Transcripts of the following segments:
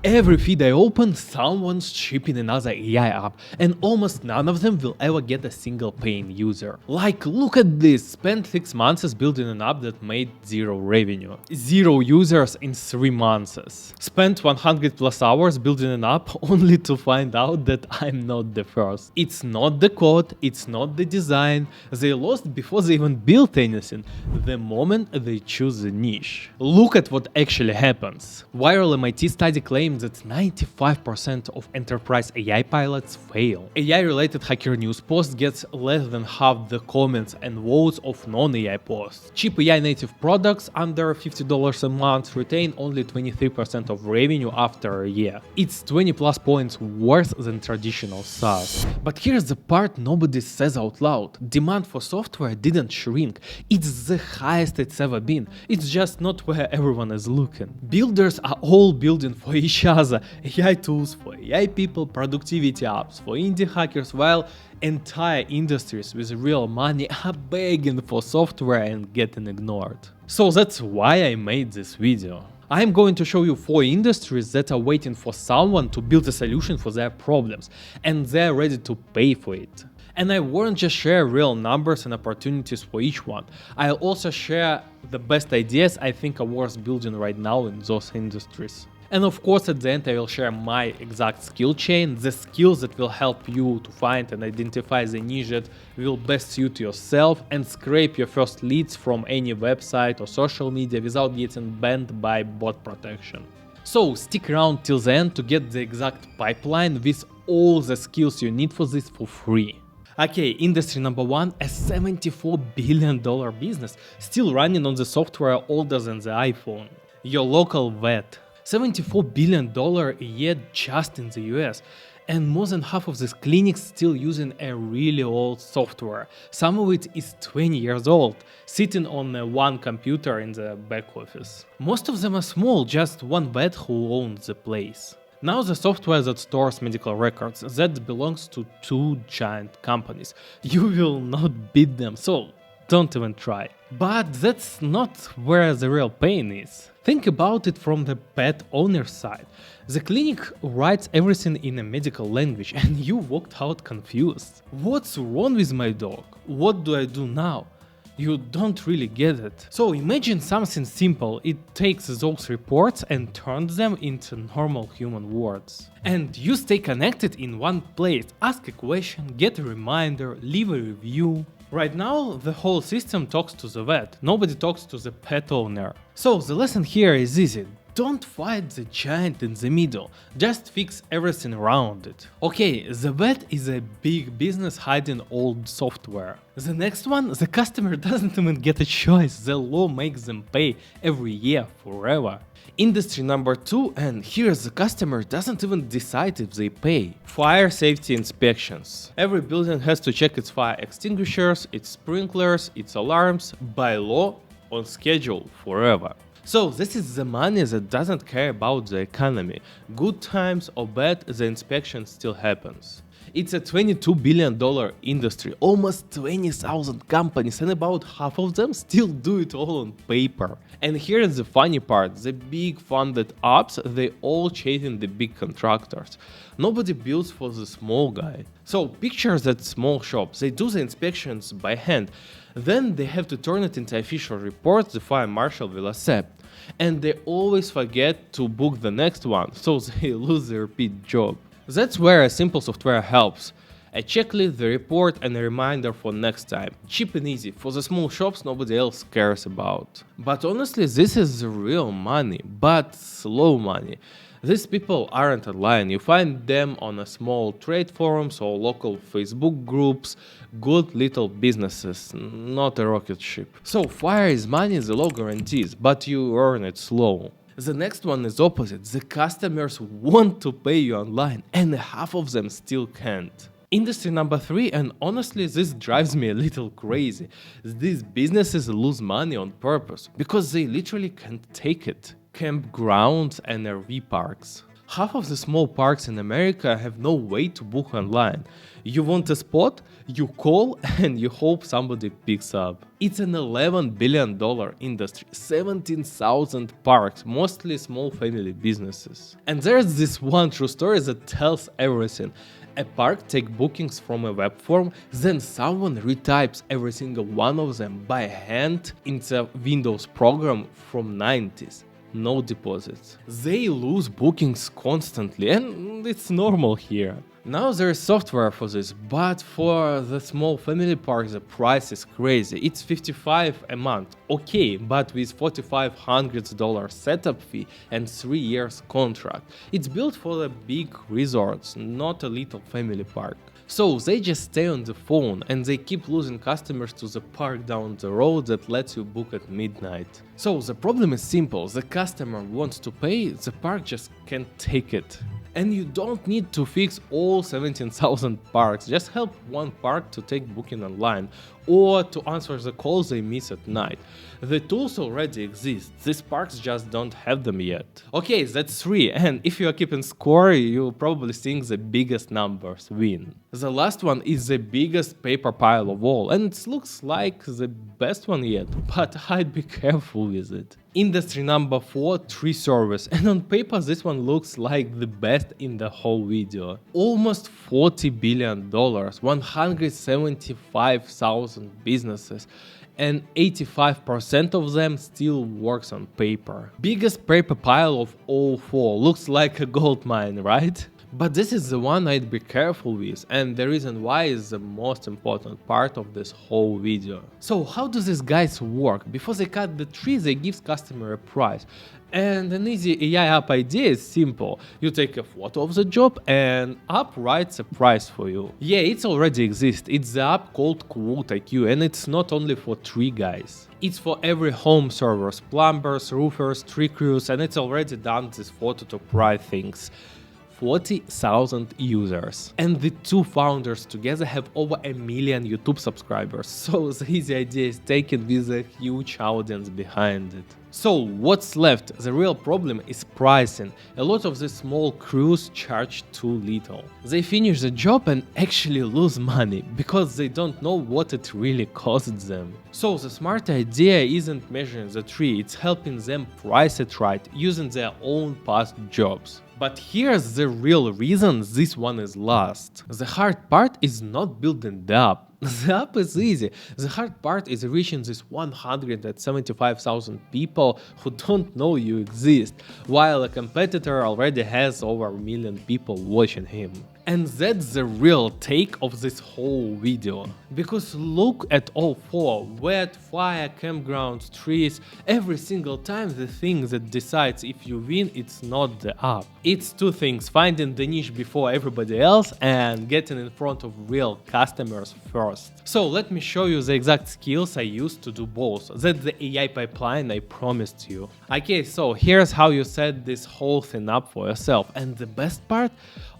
Every feed I open, someone's shipping another AI app, and almost none of them will ever get a single paying user. Like, look at this, spent 6 months building an app that made 0 revenue. 0 users in 3 months. Spent 100 plus hours building an app only to find out that I'm not the first. It's not the code, it's not the design, they lost before they even built anything, the moment they choose a niche. Look at what actually happens. Viral MIT study claims that 95% of enterprise AI pilots fail. AI-related Hacker News posts gets less than half the comments and votes of non-AI posts. Cheap AI native products under $50 a month retain only 23% of revenue after a year. It's 20 plus points worse than traditional SaaS. But here's the part nobody says out loud. Demand for software didn't shrink. It's the highest it's ever been. It's just not where everyone is looking. Builders are all building for each other, AI tools for AI people, productivity apps for indie hackers, while entire industries with real money are begging for software and getting ignored. So that's why I made this video. I'm going to show you 4 industries that are waiting for someone to build a solution for their problems, and they're ready to pay for it. And I won't just share real numbers and opportunities for each one, I'll also share the best ideas I think are worth building right now in those industries. And of course at the end I will share my exact skill chain, the skills that will help you to find and identify the niche that will best suit yourself and scrape your first leads from any website or social media without getting banned by bot protection. So stick around till the end to get the exact pipeline with all the skills you need for this for free. Okay, industry number 1, a $74 billion business still running on the software older than the iPhone. Your local vet. $74 billion a year just in the US, and more than half of these clinics still using a really old software. Some of it is 20 years old, sitting on one computer in the back office. Most of them are small, just one vet who owns the place. Now the software that stores medical records, that belongs to 2 giant companies. You will not beat them, so don't even try. But that's not where the real pain is. Think about it from the pet owner's side. The clinic writes everything in a medical language and you walked out confused. What's wrong with my dog? What do I do now? You don't really get it. So imagine something simple. It takes those reports and turns them into normal human words. And you stay connected in one place. Ask a question, get a reminder, leave a review. Right now, the whole system talks to the vet, nobody talks to the pet owner. So the lesson here is easy. Don't fight the giant in the middle, just fix everything around it. Okay, the vet is a big business hiding old software. The next one, the customer doesn't even get a choice, the law makes them pay every year forever. Industry number 2, and here the customer doesn't even decide if they pay. Fire safety inspections. Every building has to check its fire extinguishers, its sprinklers, its alarms, by law, on schedule, forever. So this is the money that doesn't care about the economy. Good times or bad, the inspection still happens. It's a $22 billion industry, almost 20,000 companies, and about half of them still do it all on paper. And here's the funny part, the big funded apps, they all chasing the big contractors. Nobody builds for the small guy. So picture that small shop, they do the inspections by hand, then they have to turn it into official reports the fire marshal will accept. And they always forget to book the next one, so they lose the repeat job. That's where a simple software helps. A checklist, the report, and a reminder for next time. Cheap and easy, for the small shops nobody else cares about. But honestly, this is real money, but slow money. These people aren't online, you find them on a small trade forums or local Facebook groups, good little businesses, not a rocket ship. So fire is money, the law guarantees, but you earn it slow. The next one is opposite, the customers want to pay you online and half of them still can't. Industry number 3, and honestly this drives me a little crazy, these businesses lose money on purpose because they literally can't take it. Campgrounds and RV parks. Half of the small parks in America have no way to book online. You want a spot, you call, and you hope somebody picks up. It's an $11 billion industry, 17,000 parks, mostly small family businesses. And there's this one true story that tells everything. A park takes bookings from a web form, then someone retypes every single one of them by hand into a Windows program from 90s. No deposits. They lose bookings constantly, and it's normal here. Now there is software for this, but for the small family parks the price is crazy. It's $55 a month, okay, but with $4,500 setup fee and 3 years contract. It's built for the big resorts, not a little family park. So they just stay on the phone and they keep losing customers to the park down the road that lets you book at midnight. So the problem is simple, the customer wants to pay, the park just can't take it. And you don't need to fix all 17,000 parks, just help one park to take booking online or to answer the calls they miss at night. The tools already exist, these parks just don't have them yet. Okay, that's 3, and if you are keeping score, you'll probably think the biggest numbers win. The last one is the biggest paper pile of all, and it looks like the best one yet, but I'd be careful with it. Industry number 4, tree service, and on paper this one looks like the best in the whole video. Almost $40 billion, 175,000 businesses, and 85% of them still works on paper. Biggest paper pile of all 4, looks like a gold mine, right? But this is the one I'd be careful with, and the reason why is the most important part of this whole video. So how do these guys work? Before they cut the tree, they give customer a price. And an easy AI app idea is simple. You take a photo of the job and app writes a price for you. Yeah, it already exists. It's the app called Quote IQ, and it's not only for tree guys. It's for every home servers, plumbers, roofers, tree crews, and it's already done this photo to price things. 40,000 users. And the 2 founders together have over 1 million YouTube subscribers, so the easy idea is taken with a huge audience behind it. So what's left? The real problem is pricing. A lot of the small crews charge too little. They finish the job and actually lose money because they don't know what it really costs them. So the smart idea isn't measuring the tree, it's helping them price it right using their own past jobs. But here's the real reason this one is lost. The hard part is not building the app. The app is easy. The hard part is reaching these 175,000 people who don't know you exist, while a competitor already has over 1 million people watching him. And that's the real take of this whole video. Because look at all 4, wet, fire, campgrounds, trees, every single time the thing that decides if you win, it's not the app. It's 2 things, finding the niche before everybody else and getting in front of real customers first. So let me show you the exact skills I used to do both. That's the AI pipeline I promised you. Okay, so here's how you set this whole thing up for yourself, and the best part,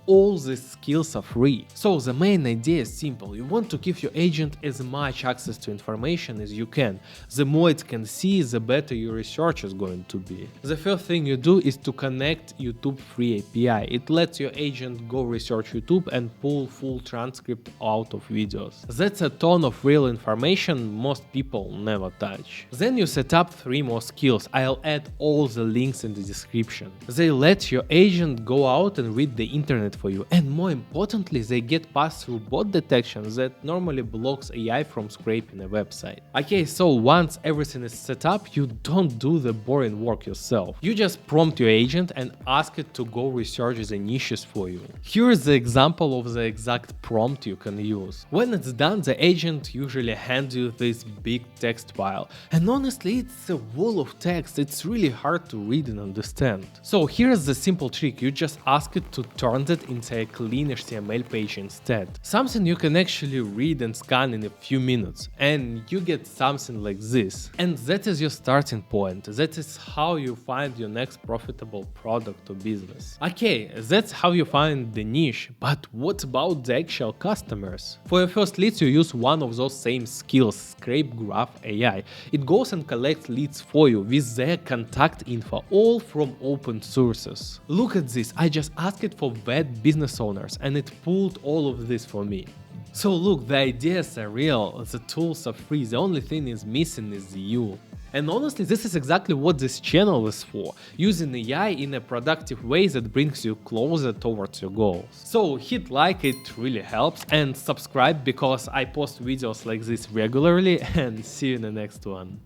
all these skills are free. So the main idea is simple. You want to give your agent as much access to information as you can. The more it can see, the better your research is going to be. The first thing you do is to connect YouTube free API. It lets your agent go research YouTube and pull full transcript out of videos. That's a ton of real information most people never touch. Then you set up 3 more skills. I'll add all the links in the description. They let your agent go out and read the internet for you, and more importantly, they get pass-through bot detection that normally blocks AI from scraping a website. Okay, so once everything is set up, you don't do the boring work yourself. You just prompt your agent and ask it to go research the niches for you. Here is the example of the exact prompt you can use. When it's done, the agent usually hands you this big text file, and honestly, it's a wall of text. It's really hard to read and understand. So here's the simple trick. You just ask it to turn that it into a clean HTML page instead. Something you can actually read and scan in a few minutes, and you get something like this. And that is your starting point. That is how you find your next profitable product or business. Okay, that's how you find the niche, but what about the actual customers? For your first leads, you use one of those same skills, Scrape Graph AI. It goes and collects leads for you with their contact info, all from open sources. Look at this, I just asked it for that business owners and it pulled all of this for me. So look, the ideas are real, the tools are free, the only thing is missing is you. And honestly, this is exactly what this channel is for, using AI in a productive way that brings you closer towards your goals. So hit like, it really helps, and subscribe because I post videos like this regularly, and see you in the next one.